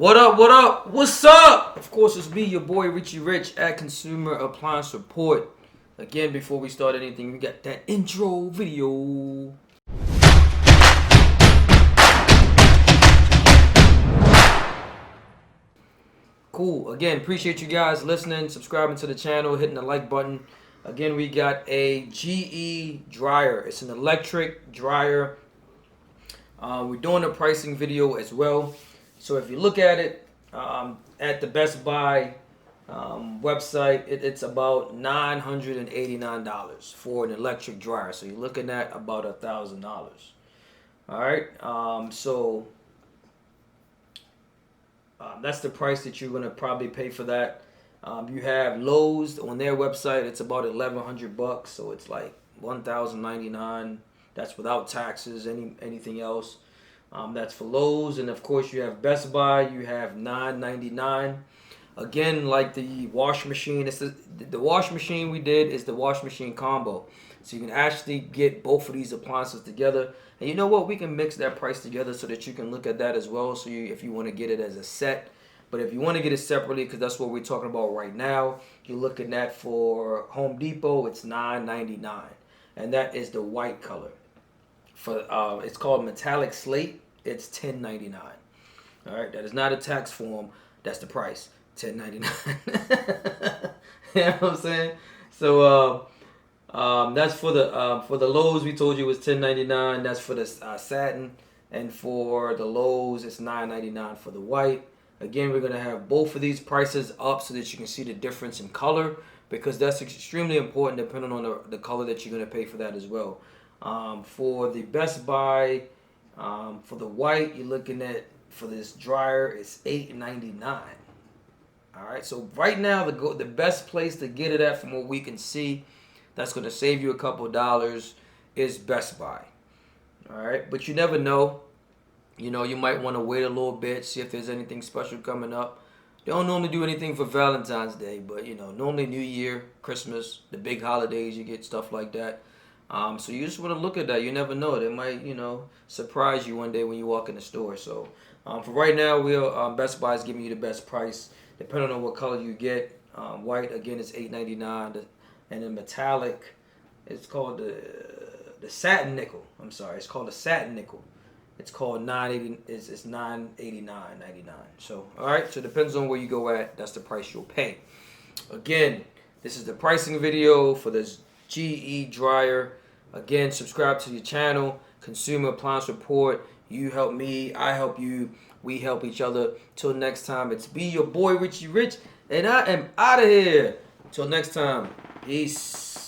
What up? What up? What's up? Of course, it's me, your boy Richie Rich at Consumer Appliance Report. Again, before we start anything, we got that intro video. Cool. Again, appreciate you guys listening, subscribing to the channel, hitting the like button. Again, we got a GE dryer. It's an electric dryer. We're doing a pricing video as well. So if you look at it at the Best Buy website, it's about $989 for an electric dryer. So you're looking at about $1,000. All right. That's the price that you're gonna probably pay for that. You have Lowe's on their website. It's about $1,100, so it's like $1,099. That's without taxes, anything else. That's for Lowe's, and of course you have Best Buy. You have $999. Again, like the wash machine, it's the wash machine we did is the wash machine combo. So you can actually get both of these appliances together. And you know what? We can mix that price together so that you can look at that as well. So if you want to get it as a set. But if you want to get it separately, because that's what we're talking about right now, you're looking at for Home Depot, it's $999. And that is the white color. It's called metallic slate. It's $10.99. All right, that is not a tax form. That's the price, $10.99. You know what I'm saying? So that's for the Lowe's. We told you it was $10.99. That's for the satin, and for the Lowe's, it's $9.99 for the white. Again, we're gonna have both of these prices up so that you can see the difference in color, because that's extremely important depending on the color that you're gonna pay for that as well. For the Best Buy, for the white, you're looking at, for this dryer, it's $8.99. All right, so right now the best place to get it at, from what we can see, that's going to save you a couple dollars, is Best Buy. All right, but you never know. You know, you might want to wait a little bit, see if there's anything special coming up. They don't normally do anything for Valentine's Day, but you know, normally New Year, Christmas, the big holidays, you get stuff like that. So you just want to look at that. You never know. They might, surprise you one day when you walk in the store. So for right now, Best Buy is giving you the best price, depending on what color you get. White, again, is $8.99, and then metallic, it's called the satin nickel. I'm sorry, it's called the satin nickel. It's called $9.80. It's $9.89.99. So all right. So it depends on where you go at. That's the price you'll pay. Again, this is the pricing video for this GE dryer. Again, subscribe to the channel, Consumer Appliance Report. You help me, I help you, we help each other. Till next time, it's be your boy Richie Rich, and I am out of here. Till next time, peace.